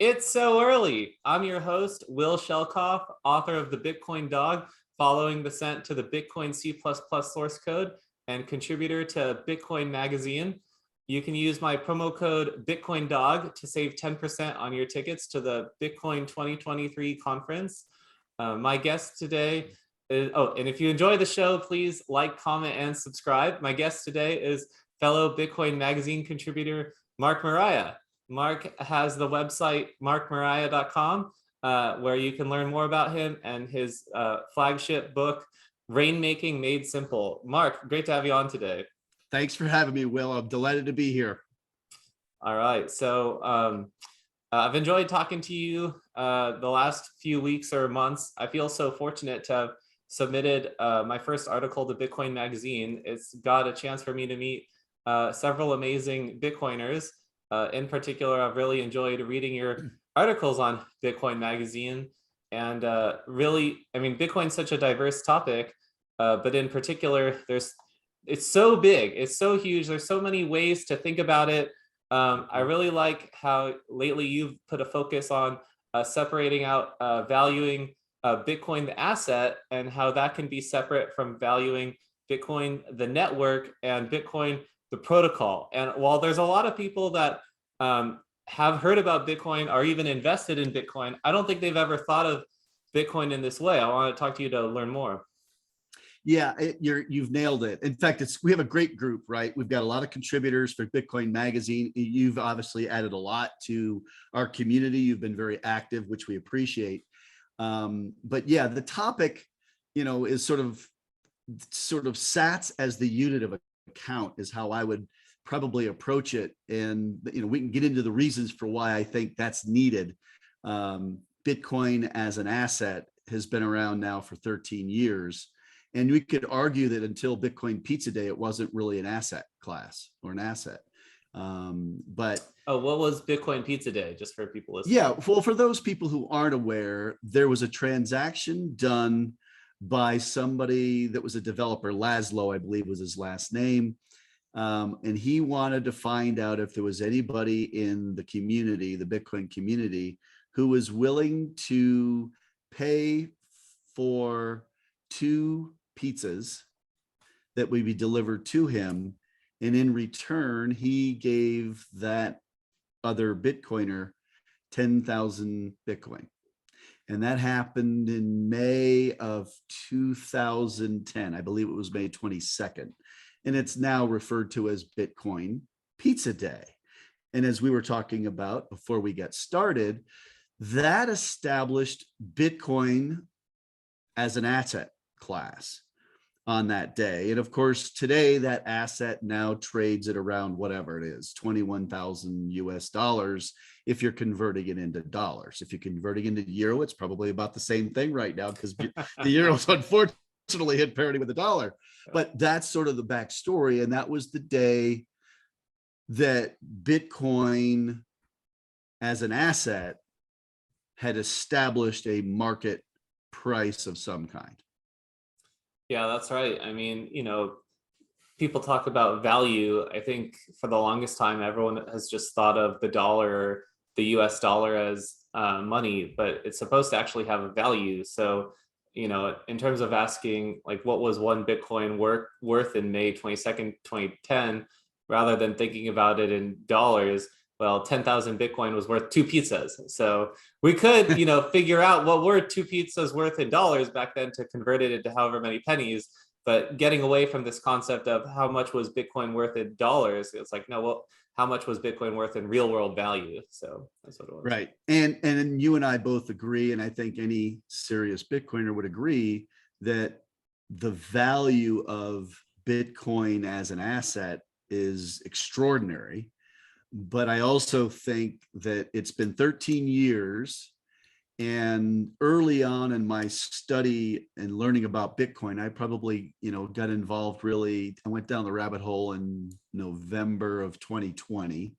It's so early. I'm your host, Will Shelkoff, author of The Bitcoin Dog, following the Descent to the Bitcoin C++ source code, and contributor to Bitcoin Magazine. You can use my promo code Bitcoin Dog to save 10% on your tickets to the Bitcoin 2023 conference. My guest today is, and if you enjoy the show, please like, comment, and subscribe. My guest today is fellow Bitcoin Magazine contributor, Mark Maraia. Mark has the website markmaraia.com, where you can learn more about him and his flagship book, Rainmaking Made Simple. Mark, great to have you on today. Thanks for having me, Will. I'm delighted to be here. All right. So I've enjoyed talking to you the last few weeks or months. I feel so fortunate to have submitted my first article to Bitcoin Magazine. It's got a chance for me to meet several amazing Bitcoiners. In particular, I've really enjoyed reading your articles on Bitcoin Magazine. And really, I mean, Bitcoin's such a diverse topic, but in particular, it's so big, it's so huge. There's so many ways to think about it. I really like how lately you've put a focus on separating out valuing Bitcoin, the asset, and how that can be separate from valuing Bitcoin, the network, and Bitcoin, the protocol. And while there's a lot of people that have heard about Bitcoin or even invested in Bitcoin, I don't think they've ever thought of Bitcoin in this way. I want to talk to you to learn more. Yeah, you've nailed it. In fact, we have a great group, right? We've got a lot of contributors for Bitcoin Magazine. You've obviously added a lot to our community. You've been very active, which we appreciate. But yeah, the topic, is sort of sats as the unit of account is how I would probably approach it. And, we can get into the reasons for why I think that's needed. Bitcoin as an asset has been around now for 13 years. And we could argue that until Bitcoin Pizza Day, it wasn't really an asset class or an asset. But what was Bitcoin Pizza Day, just for people listening? Yeah, well, for those people who aren't aware, there was a transaction done by somebody that was a developer. Laszlo, I believe, was his last name. And he wanted to find out if there was anybody in the community, the Bitcoin community, who was willing to pay for 2 pizzas that would be delivered to him. And in return, he gave that other Bitcoiner 10,000 Bitcoin. And that happened in May of 2010. I believe it was May 22nd. And it's now referred to as Bitcoin Pizza Day. And as we were talking about before we get started, that established Bitcoin as an asset class on that day. And of course, today that asset now trades at around whatever it is, 21,000 US dollars if you're converting it into dollars. If you're converting into euro, it's probably about the same thing right now because the euro's unfortunately hit parity with the dollar. But that's sort of the backstory. And that was the day that Bitcoin as an asset had established a market price of some kind. Yeah, that's right. I mean, people talk about value. I think for the longest time, everyone has just thought of the dollar, the US dollar as money, but it's supposed to actually have a value. So, in terms of asking, like, what was one Bitcoin worth in May 22nd, 2010, rather than thinking about it in dollars, well, 10,000 Bitcoin was worth 2 pizzas. So we could, figure out what were 2 pizzas worth in dollars back then to convert it into however many pennies. But getting away from this concept of how much was Bitcoin worth in dollars, it's like, no, well, how much was Bitcoin worth in real world value? So that's what it was. Right. And you and I both agree, and I think any serious Bitcoiner would agree, that the value of Bitcoin as an asset is extraordinary. But I also think that it's been 13 years. And early on in my study and learning about Bitcoin, I probably, got involved really. I went down the rabbit hole in November of 2020.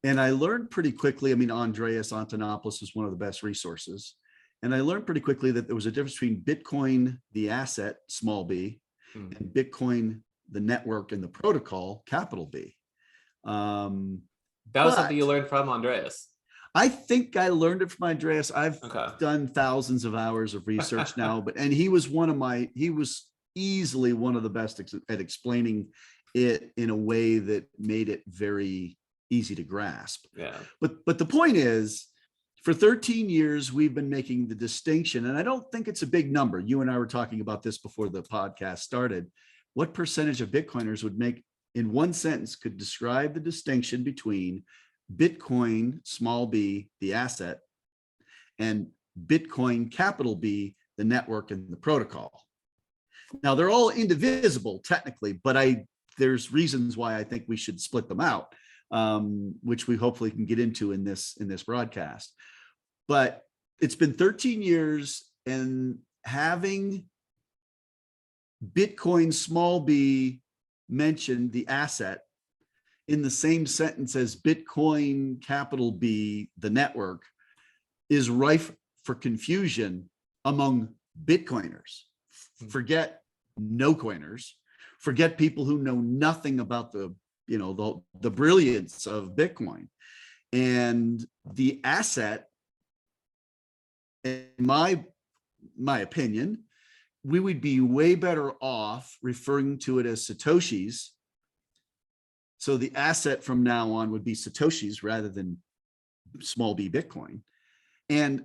And I learned pretty quickly, Andreas Antonopoulos is one of the best resources. And I learned pretty quickly that there was a difference between Bitcoin, the asset, small b, and Bitcoin, the network and the protocol, capital B. That was something you learned from Andreas. I think I learned it from Andreas. I've Okay. done thousands of hours of research now, and he was easily one of the best at explaining it in a way that made it very easy to grasp. Yeah. But the point is, for 13 years, we've been making the distinction, and I don't think it's a big number. You and I were talking about this before the podcast started. What percentage of Bitcoiners would make, in one sentence, could describe the distinction between Bitcoin, small b, the asset, and Bitcoin, capital B, the network and the protocol? Now, they're all indivisible technically, but there's reasons why I think we should split them out, which we hopefully can get into in this broadcast. But it's been 13 years, and having Bitcoin, small b, mentioned the asset in the same sentence as Bitcoin, capital B, the network, is rife for confusion among Bitcoiners. Forget no coiners, forget people who know nothing about the brilliance of Bitcoin. And the asset, in my opinion, we would be way better off referring to it as Satoshis. So the asset from now on would be Satoshis rather than small b Bitcoin. And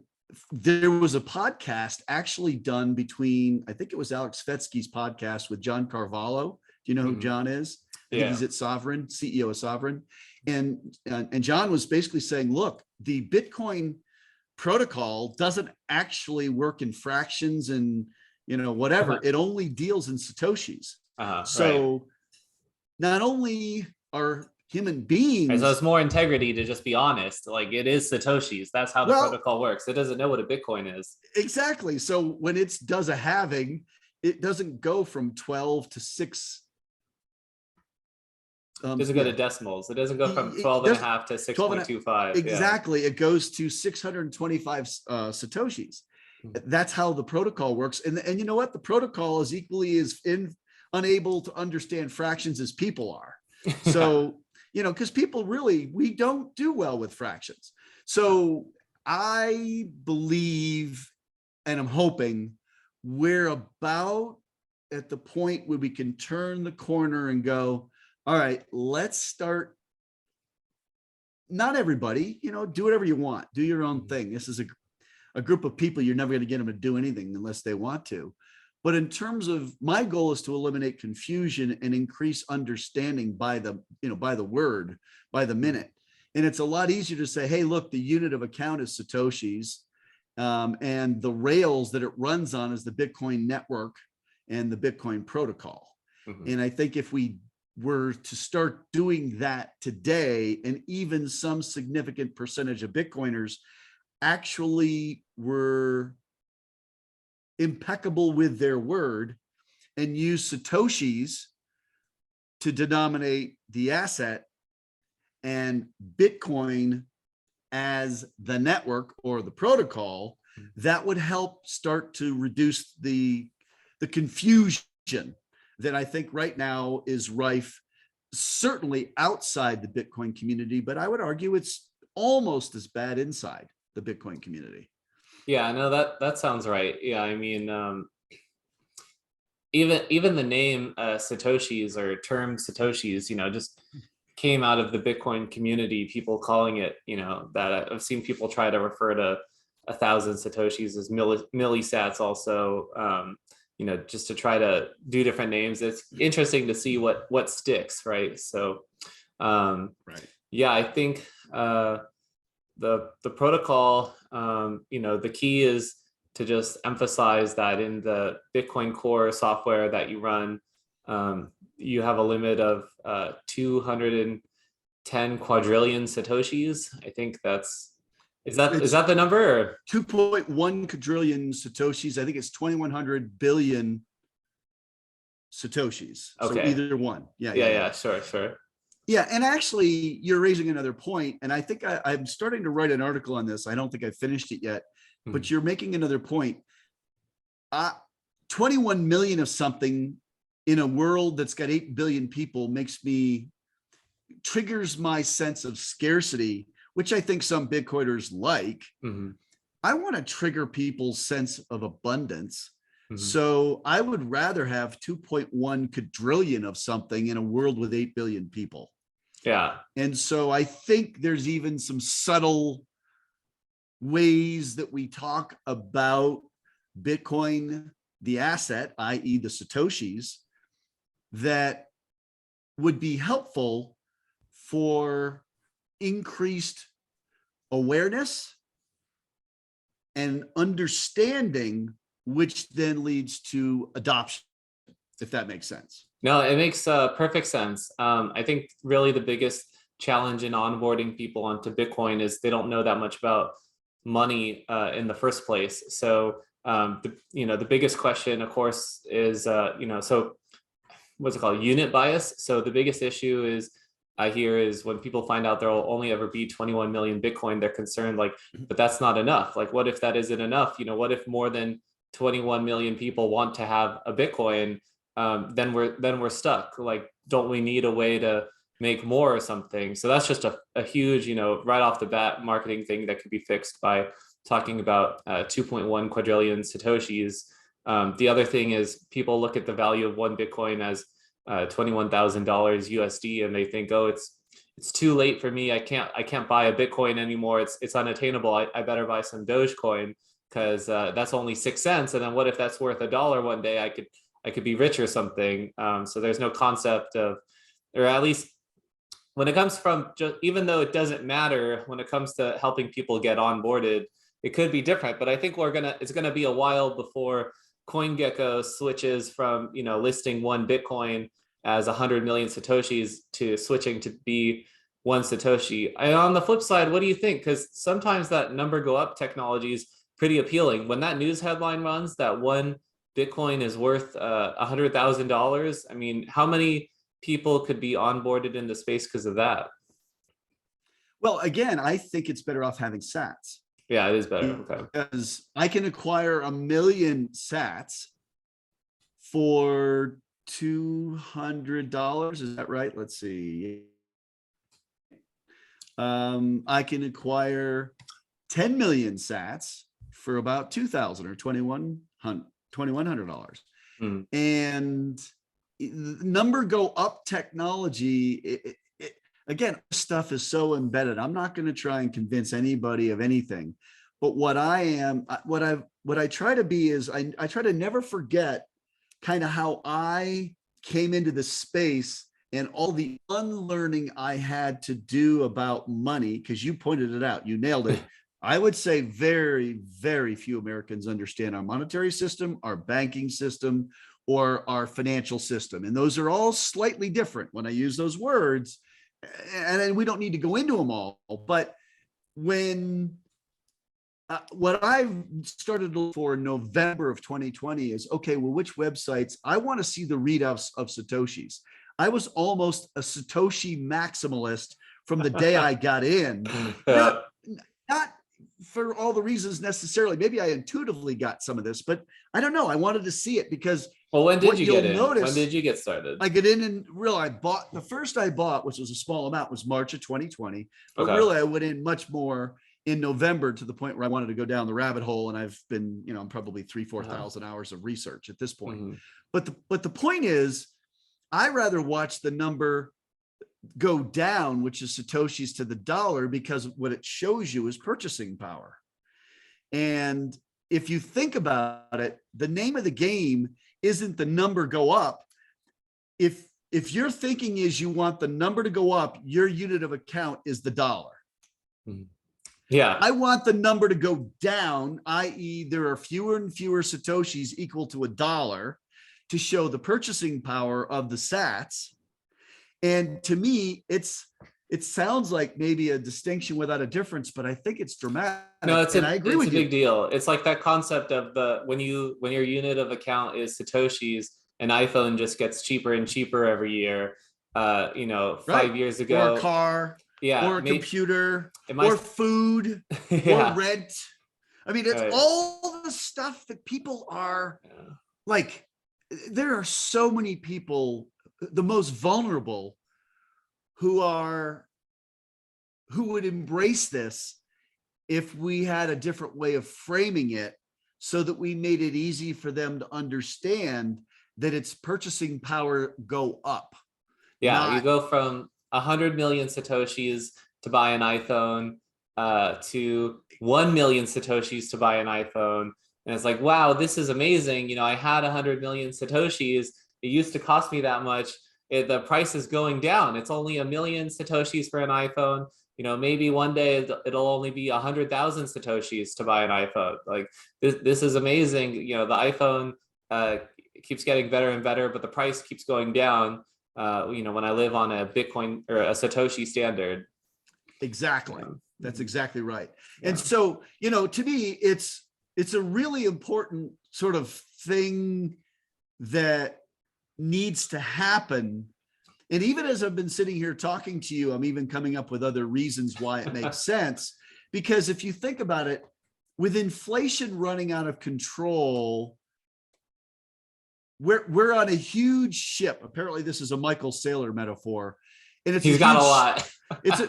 there was a podcast actually done between, I think it was Alex Fetsky's podcast with John Carvalho. Do you know who John is? I think he's at Sovereign, CEO of Sovereign. And John was basically saying, look, the Bitcoin protocol doesn't actually work in fractions and whatever. It only deals in Satoshis. So not only are human beings, and so it's more integrity to just be honest. Like, it is Satoshis. That's how the protocol works. It doesn't know what a Bitcoin is. Exactly. So when it does a halving, it doesn't go from 12 to 6. It doesn't go to decimals. It doesn't go from 12 and a half to 6.25. Exactly. It goes to 625 Satoshis. That's how the protocol works. And you know what? The protocol is equally as unable to understand fractions as people are. So, because people we don't do well with fractions. So I believe, and I'm hoping, we're about at the point where we can turn the corner and go, all right, let's start. Not everybody, do whatever you want. Do your own thing. This is a group of people, you're never going to get them to do anything unless they want to. But in terms of, my goal is to eliminate confusion and increase understanding by the word, by the minute. And it's a lot easier to say, hey, look, the unit of account is Satoshis, and the rails that it runs on is the Bitcoin network and the Bitcoin protocol. And I think if we were to start doing that today, and even some significant percentage of Bitcoiners actually were impeccable with their word and use Satoshis to denominate the asset and Bitcoin as the network or the protocol, that would help start to reduce the confusion that I think right now is rife, certainly outside the Bitcoin community, but I would argue it's almost as bad inside the Bitcoin community. Yeah, no, that sounds right. Yeah, I mean, even the name Satoshis or term Satoshis, just came out of the Bitcoin community. People calling it, that I've seen people try to refer to 1,000 Satoshis as millisats also, just to try to do different names. It's interesting to see what sticks, right? So, yeah, I think the protocol, the key is to just emphasize that in the Bitcoin Core software that you run, you have a limit of 210 quadrillion Satoshis. I think is that the number? Or? 2.1 quadrillion Satoshis. I think it's 2,100 billion Satoshis. Okay. So either one. Yeah. Sure. Yeah, and actually, you're raising another point, and I think I'm starting to write an article on this. I don't think I finished it yet, but you're making another point. 21 million of something in a world that's got 8 billion people triggers my sense of scarcity which I think some Bitcoiners like. Mhm. I want to trigger people's sense of abundance. Mhm. So I would rather have 2.1 quadrillion of something in a world with 8 billion people. Yeah. And so I think there's even some subtle ways that we talk about Bitcoin, the asset, i.e. the Satoshis, that would be helpful for increased awareness and understanding, which then leads to adoption, if that makes sense. No, it makes perfect sense. I think really the biggest challenge in onboarding people onto Bitcoin is they don't know that much about money in the first place. So the biggest question, of course, is so what's it called, unit bias. So the biggest issue is I hear is when people find out there will only ever be 21 million Bitcoin, they're concerned like, but that's not enough. Like, what if that isn't enough? What if more than 21 million people want to have a Bitcoin? Then we're stuck. Like, don't we need a way to make more or something? So that's just a huge, right off the bat marketing thing that could be fixed by talking about 2.1 quadrillion Satoshis. The other thing is people look at the value of one Bitcoin as $21,000 USD, and they think, oh, it's too late for me. I can't buy a Bitcoin anymore. It's unattainable. I better buy some Dogecoin because that's only 6 cents. And then what if that's worth $1 one day? I could be rich or something. So there's no concept of, or at least when it comes from just, even though it doesn't matter when it comes to helping people get onboarded, it could be different. But I think it's gonna be a while before CoinGecko switches from listing one Bitcoin as 100 million Satoshis to switching to be one Satoshi. And on the flip side, what do you think? Because sometimes that number go up technology is pretty appealing. When that news headline runs that one Bitcoin is worth $100,000, I mean, how many people could be onboarded in the space because of that? Well, again, I think it's better off having sats. Yeah, it is better. Okay. Because I can acquire 1 million sats for $200. Is that right? Let's see. I can acquire 10 million sats for about $2,000 or $2,100. And number go up technology, again, stuff is so embedded. I'm not going to try and convince anybody of anything, but what I try to be is I try to never forget kind of how I came into the space and all the unlearning I had to do about money, because you pointed it out, you nailed it. I would say very, very few Americans understand our monetary system, our banking system, or our financial system. And those are all slightly different when I use those words. And we don't need to go into them all, but when what I've started to look for in November of 2020 is, okay, well, which websites? I want to see the readouts of Satoshis. I was almost a Satoshi maximalist from the day I got in. Not for all the reasons necessarily. Maybe I intuitively got some of this, but I don't know. I wanted to see it because well, when did you get in? When did you get started? I get in and really, I bought the first I bought, which was a small amount, was March of 2020. But Okay. really, I went in much more in November to the point where I wanted to go down the rabbit hole. And I've been, I'm probably 4,000 hours of research at this point. Mm-hmm. But the point is, I rather watch the number go down, which is Satoshis to the dollar, because what it shows you is purchasing power. And if you think about it, the name of the game isn't the number go up. If your thinking is you want the number to go up, your unit of account is the dollar. Yeah. I want the number to go down, i.e. there are fewer and fewer Satoshis equal to $1 to show the purchasing power of the sats. And to me, it sounds like maybe a distinction without a difference, but I think it's dramatic. No, I agree with you. It's a big deal. It's like that concept of when your unit of account is Satoshis, an iPhone just gets cheaper and cheaper every year. 5 years ago, or a car, or a computer, or food, or rent. I mean, it's all the stuff that people are like. There are so many people, the most vulnerable, who who would embrace this if we had a different way of framing it so that we made it easy for them to understand that its purchasing power go up. Yeah, you Not go from 100 million Satoshis to buy an iPhone to 1 million Satoshis to buy an iPhone. And it's like, wow, this is amazing. You know, I had 100 million Satoshis. It used to cost me that much. The price is going down. It's only 1 million Satoshis for an iPhone. You know, maybe one day it'll only be 100,000 Satoshis to buy an iPhone. Like this is amazing. You know, the iPhone keeps getting better and better, but the price keeps going down. You know, when I live on a Bitcoin or a Satoshi standard. exactly. Yeah. That's exactly right. Yeah. And so, you know, to me, it's a really important sort of thing that needs to happen. And even as I've been sitting here talking to you, I'm even coming up with other reasons why it makes sense. Because if you think about it, with inflation running out of control, we're on a huge ship. Apparently, this is a Michael Saylor metaphor. And it's He's got a lot.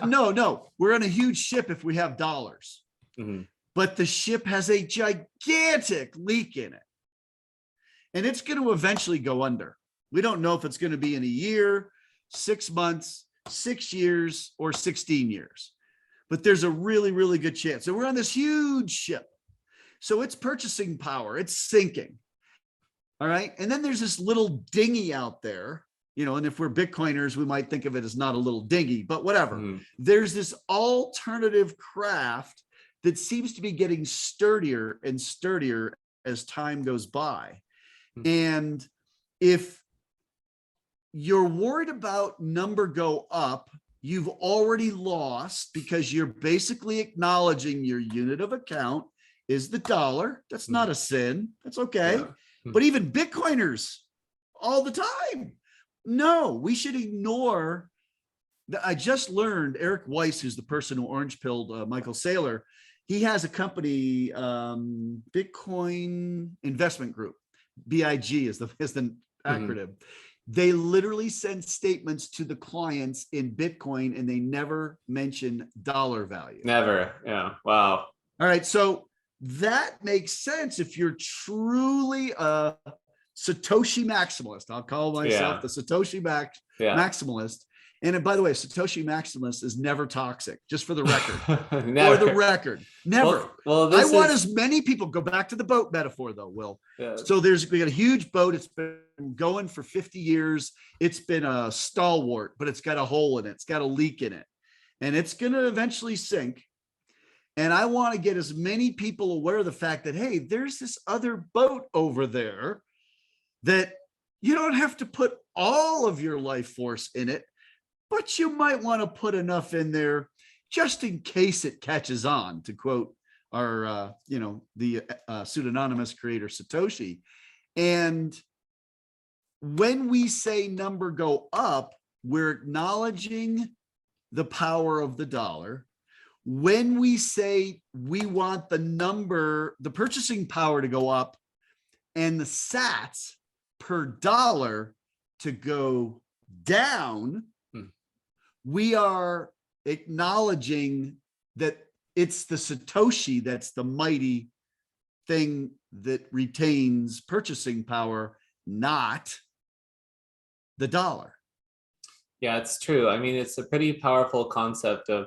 No, we're on a huge ship if we have dollars. Mm-hmm. But the ship has a gigantic leak in it. And it's going to eventually go under. We don't know if it's going to be in a year, 6 months, 6 years, or 16 years. But there's a really, really good chance. So we're on this huge ship. So it's purchasing power. It's sinking. All right. And then there's this little dinghy out there, you know, and if we're Bitcoiners, we might think of it as not a little dinghy, but whatever. Mm-hmm. There's this alternative craft that seems to be getting sturdier and sturdier as time goes by. Mm-hmm. And if you're worried about number go up, you've already lost, because you're basically acknowledging your unit of account is the dollar. That's not a sin. That's okay. Yeah. But even Bitcoiners all the time. No, we should ignore. I just learned Eric Weiss, who's the person who orange pilled Michael Saylor. He has a company, Bitcoin Investment Group. BIG is the acronym. Mm-hmm. They literally send statements to the clients in Bitcoin, and they never mention dollar value. Never. Yeah. Wow. All right. So that makes sense if you're truly a Satoshi maximalist. I'll call myself the Satoshi maximalist. And by the way, Satoshi maximalist is never toxic, just for the record. Never. For the record. Never. Well, I want as many people, go back to the boat metaphor though, Will. Yeah. So we got a huge boat. It's been going for 50 years. It's been a stalwart, but it's got a hole in it. It's got a leak in it. And it's going to eventually sink. And I want to get as many people aware of the fact that, hey, there's this other boat over there that you don't have to put all of your life force in it, but you might want to put enough in there just in case it catches on, to quote our, the pseudonymous creator Satoshi. And when we say number go up, we're acknowledging the power of the dollar. When we say we want the purchasing power to go up and the sats per dollar to go down, we are acknowledging that it's the Satoshi that's the mighty thing that retains purchasing power, not the dollar. Yeah, it's true. I mean, it's a pretty powerful concept of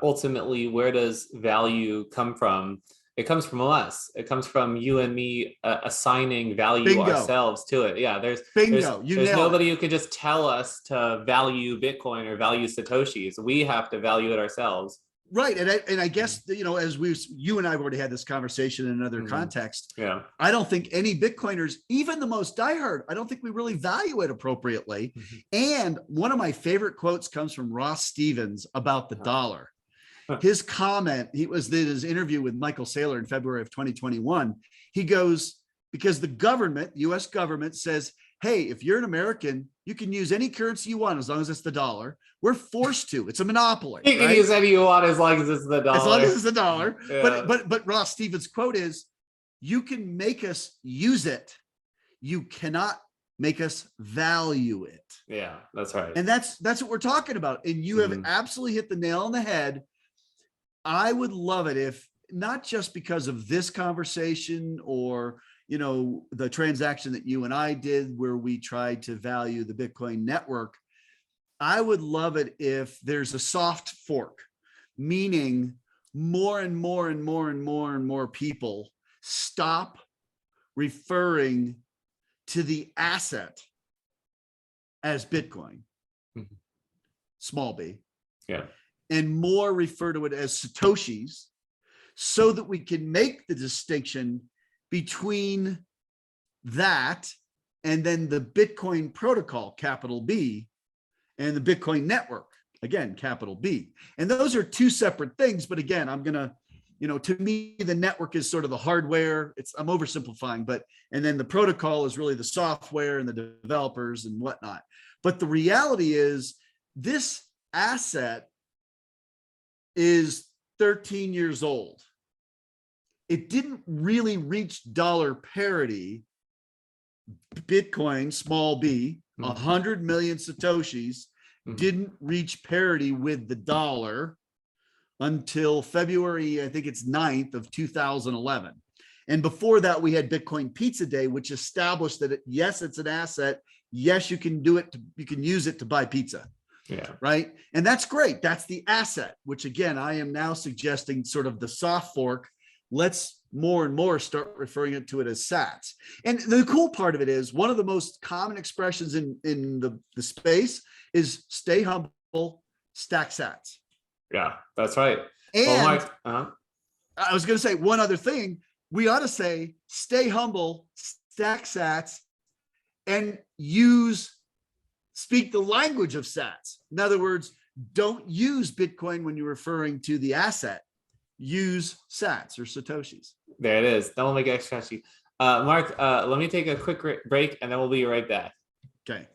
ultimately, where does value come from? It comes from us. It comes from you and me assigning value ourselves to it. Yeah, there's nobody who could just tell us to value Bitcoin or value Satoshis. We have to value it ourselves. Right. And I guess, as you and I have already had this conversation in another context. Yeah. I don't think any Bitcoiners, even the most diehard, I don't think we really value it appropriately. And one of my favorite quotes comes from Ross Stevens about the dollar. His comment, he was in his interview with Michael Saylor in February of 2021. He goes, because the government, US government says, hey, if you're an American, you can use any currency you want as long as it's the dollar. We're forced to. It's a monopoly. You can use any you want as long as it's the dollar. As long as it's the dollar. Yeah. But Ross Stevens' quote is, you can make us use it. You cannot make us value it. Yeah, that's right. And that's what we're talking about. And you have absolutely hit the nail on the head. I would love it if, not just because of this conversation or, you know, the transaction that you and I did where we tried to value the Bitcoin network, I would love it if there's a soft fork, meaning more and more and more and more and more people stop referring to the asset as Bitcoin, small b, Yeah. and more refer to it as Satoshis, so that we can make the distinction between that and then the Bitcoin protocol, capital B, and the Bitcoin network, again, capital B. And those are two separate things. But again, I'm going to, you know, to me, the network is sort of the hardware. I'm oversimplifying, but, and then the protocol is really the software and the developers and whatnot. But the reality is this asset is 13 years old. It didn't really reach dollar parity. Bitcoin, small b, 100 million Satoshis, didn't reach parity with the dollar until February, I think it's 9th of 2011. And before that, we had Bitcoin Pizza Day, which established that, yes, it's an asset. Yes, you can do it. You can use it to buy pizza. Yeah. Right. And that's great. That's the asset, which again, I am now suggesting sort of the soft fork. Let's more and more start referring to it as sats. And the cool part of it is one of the most common expressions in the space is stay humble, stack sats. Yeah, that's right. And well, I was going to say one other thing. We ought to say, stay humble, stack sats, and speak the language of sats. In other words, don't use Bitcoin when you're referring to the asset. Use sats or Satoshis. There it is. That will make it extra catchy. Mark, let me take a quick break and then we'll be right back. Okay.